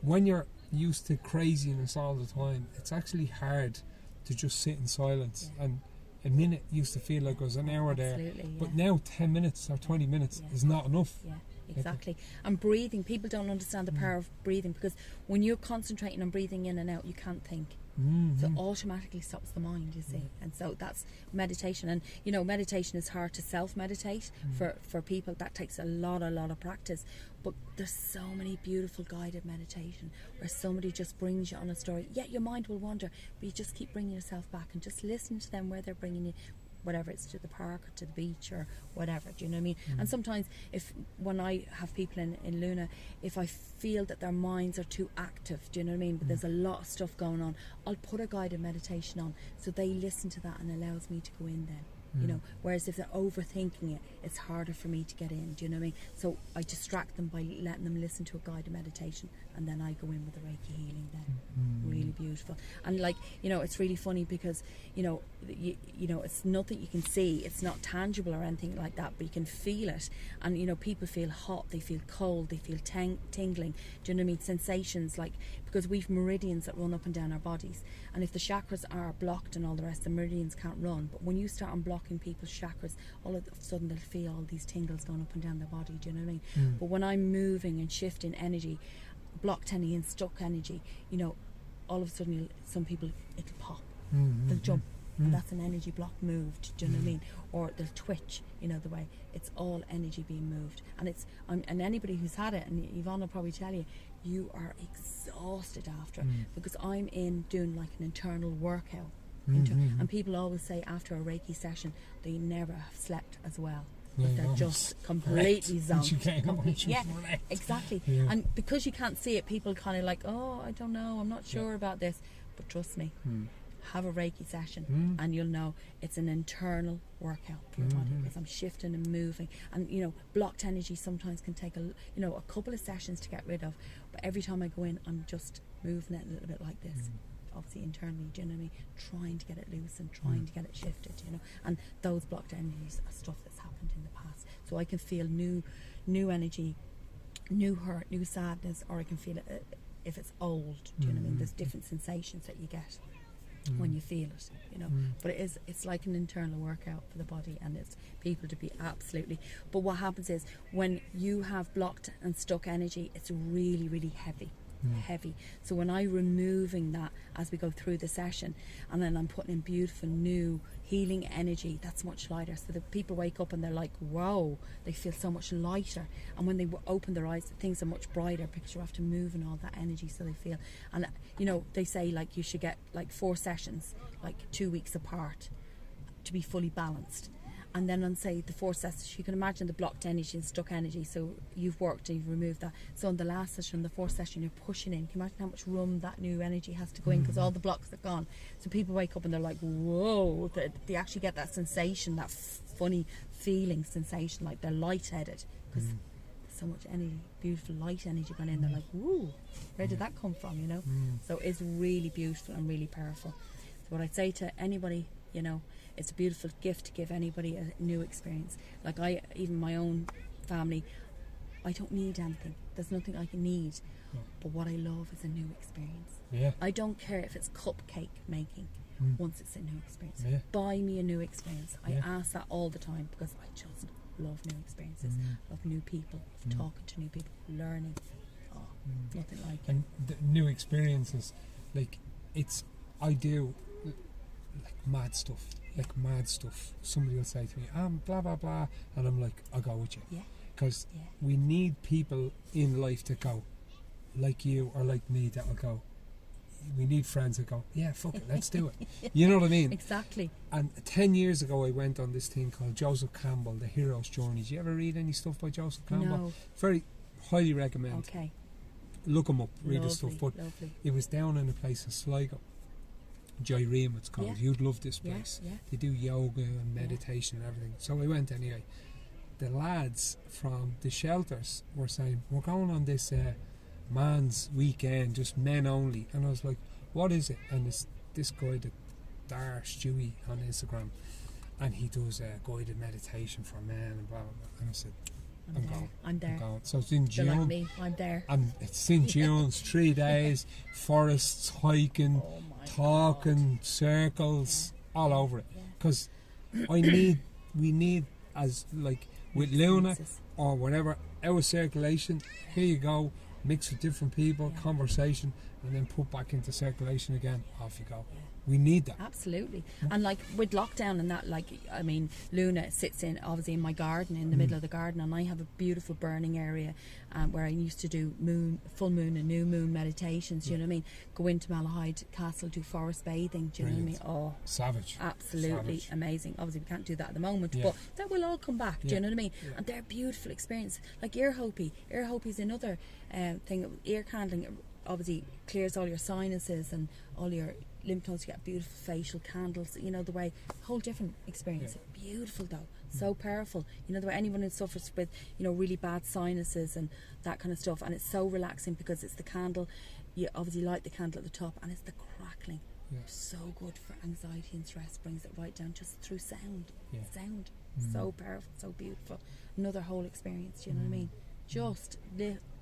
when you're used to craziness all the time, it's actually hard to just sit in silence. And a minute used to feel like it was an hour there. But now 10 minutes or 20 minutes is not enough. Exactly. And breathing, people don't understand the power of breathing, because when you're concentrating on breathing in and out, you can't think. So it automatically stops the mind, you see. And so that's meditation. And you know, meditation is hard to self-meditate for people. That takes a lot of practice. But there's so many beautiful guided meditation where somebody just brings you on a story. Yeah, your mind will wander, but you just keep bringing yourself back and just listen to them where they're bringing you, whatever it's to the park or to the beach or whatever, do you know what I mean? And sometimes when I have people in Luna, if I feel that their minds are too active, do you know what I mean, but there's a lot of stuff going on, I'll put a guided meditation on so they listen to that and allows me to go in then, you know. Whereas if they're overthinking it, it's harder for me to get in, do you know what I mean? So I distract them by letting them listen to a guided meditation, and then I go in with the Reiki healing then. Really beautiful. And like, you know, it's really funny because, you know, it's nothing you can see, it's not tangible or anything like that, but you can feel it. And you know, people feel hot, they feel cold, they feel tingling, do you know what I mean? Sensations, like, because we've meridians that run up and down our bodies, and if the chakras are blocked and all the rest, the meridians can't run. But when you start unblocking people's chakras, all of a sudden they'll feel all these tingles going up and down their body, do you know what I mean? But when I'm moving and shifting energy, blocked energy and stuck energy, you know, all of a sudden some people, it'll pop, they'll jump, and that's an energy block moved, do you know what I mean? Or they'll twitch, you know, the way it's all energy being moved. And it's and anybody who's had it, and Yvonne will probably tell you, you are exhausted after, because I'm in doing like an internal workout. And people always say after a Reiki session they never have slept as well. They're just completely zonked. Yeah, exactly. And because you can't see it, people kind of like, oh, I don't know, I'm not sure about this. But trust me, have a Reiki session, and you'll know it's an internal workout for your body, because I'm shifting and moving. And you know, blocked energy sometimes can take a couple of sessions to get rid of, but every time I go in, I'm just moving it a little bit like this. Obviously internally, do you know what I mean? Trying to get it loose and trying to get it shifted, you know. And those blocked energies are stuff that's happened in the past. So I can feel new energy, new hurt, new sadness, or I can feel it if it's old. Do you know what I mean? There's different sensations that you get when you feel it, you know. But it's like an internal workout for the body, and it's people to be absolutely. But what happens is when you have blocked and stuck energy, it's really, really heavy. So when I'm removing that as we go through the session, and then I'm putting in beautiful new healing energy that's much lighter, so that people wake up and they're like, wow, they feel so much lighter. And when they open their eyes, things are much brighter because you have to move in all that energy, so they feel. And you know, they say like you should get like 4 sessions, like 2 weeks apart, to be fully balanced. And then on, say, the 4 sessions, you can imagine the blocked energy and stuck energy. So you've worked and you've removed that. So on the last session, the 4th session, you're pushing in. Can you imagine how much room that new energy has to go in, because all the blocks are gone. So people wake up and they're like, whoa, they actually get that sensation, that funny feeling sensation, like they're lightheaded, because so much energy, beautiful light energy going in. They're like, woo, where did that come from, you know? So it's really beautiful and really powerful. So what I'd say to anybody, you know, it's a beautiful gift to give anybody a new experience. Like even my own family, I don't need anything. There's nothing I can need. But what I love is a new experience. Yeah. I don't care if it's cupcake making once it's a new experience. Yeah. Buy me a new experience. I Yeah. ask that all the time, because I just love new experiences, love new people, talking to new people, learning. Nothing like it. And the new experiences, like I do like mad stuff. Somebody will say to me, blah blah blah, and I'm like, I'll go with you, because we need people in life to go like you or like me that will go. We need friends that go, yeah, fuck it, let's do it. You know what I mean? Exactly. And 10 years ago I went on this thing called Joseph Campbell, The Hero's Journey. Did you ever read any stuff by Joseph Campbell? No. Very highly recommend. Okay. Look him up, read his Lovely, stuff. But lovely. it was down in a place in Sligo, Jaireme it's called. Yeah. You'd love this place. Yeah. They do yoga and meditation and everything. So I went anyway. The lads from the shelters were saying, we're going on this man's weekend, just men only. And I was like, what is it? And it's this guy, the Dar Stewie on Instagram, and he does guided meditation for men and blah blah blah. And I said, I'm there. going. So it's in They're June. like me. I'm there. And it's in June. It's 3 days, forests, hiking, Oh my talking, circles, all over it. Because we need, as like with Luna Experiences. or whatever, our circulation, here you go, mix with different people, conversation, and then put back into circulation again, off you go. We need that. Absolutely. And like with lockdown and that, like, I mean, Luna sits obviously in my garden, in the middle of the garden, and I have a beautiful burning area where I used to do full moon and new moon meditations, you know what I mean? Go into Malahide Castle, do forest bathing, do you know what I mean? Oh, Savage. absolutely Savage. amazing. Obviously we can't do that at the moment, Yeah. but that will all come back, do Yeah. you know what I mean? Yeah. And they're beautiful experience. Like ear hopi's another thing. Ear candling obviously clears all your sinuses and all your lymph nodes. You get beautiful facial candles, you know, the way, whole different experience. Beautiful though, so powerful, you know, the way anyone who suffers with, you know, really bad sinuses and that kind of stuff, and it's so relaxing because it's the candle. You obviously light the candle at the top and it's the crackling. So good for anxiety and stress, brings it right down just through sound. So powerful, so beautiful. Another whole experience, you know what I mean? Just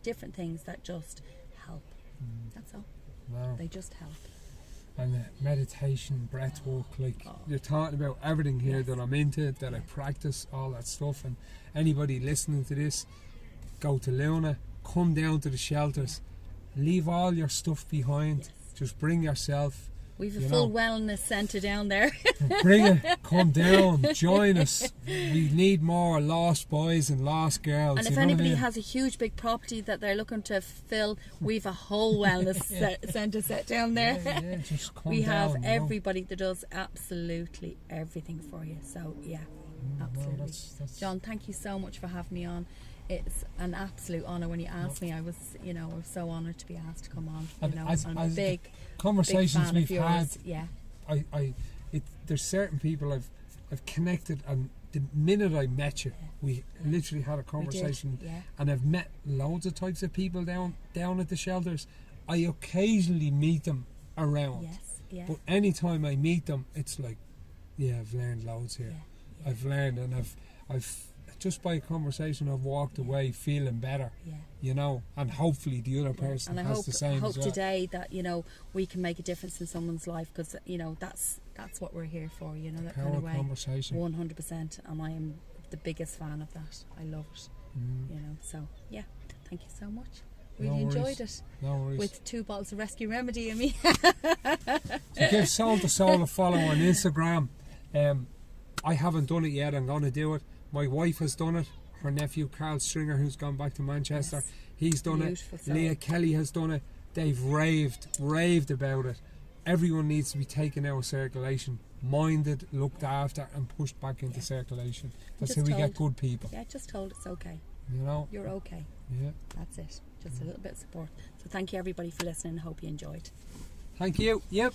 different things that just help. That's all. Wow. They just help. And meditation, breath work, like you're talking about everything here that I'm into, that I practice, all that stuff. And anybody listening to this, go to Luna, come down to the shelters, leave all your stuff behind, just bring yourself. We've a full wellness centre down there. Bring it, come down, join us. We need more lost boys and lost girls. And if anybody has a huge big property that they're looking to fill, we've a whole wellness centre set down there. Yeah, just come we down, have everybody that does absolutely everything for you. So yeah, absolutely. Well, that's John, thank you so much for having me on. It's an absolute honour. When you asked me, I was so honoured to be asked to come on. You know, I'm a big conversations big fan we've of yours. had, Yeah. there's certain people I've connected, and the minute I met you, we literally had a conversation, and I've met loads of types of people down at the shelters. I occasionally meet them around, but anytime I meet them, it's like, I've learned loads here. I've learned, and I've just by a conversation I've walked away feeling better, you know, and hopefully the other person has the same. I hope as well. today that, you know, we can make a difference in someone's life, because, you know, that's what we're here for, you know, that kind of way. Conversation. 100%, and I am the biggest fan of that. I love it, you know. So thank you so much. Really enjoyed it. No worries. With 2 bottles of Rescue Remedy in me. So give Soul to Soul a follow on Instagram. I haven't done it yet. I'm going to do it. My wife has done it. Her nephew Carl Stringer, who's gone back to Manchester, he's done Beautiful it. soul. Leah Kelly has done it. They've raved about it. Everyone needs to be taken out of circulation, minded, looked after, and pushed back into circulation. That's how we get good people. Yeah, just told it's okay. You know, you're okay. Yeah, that's it. Just a little bit of support. So thank you everybody for listening. Hope you enjoyed. Thank you. Yep.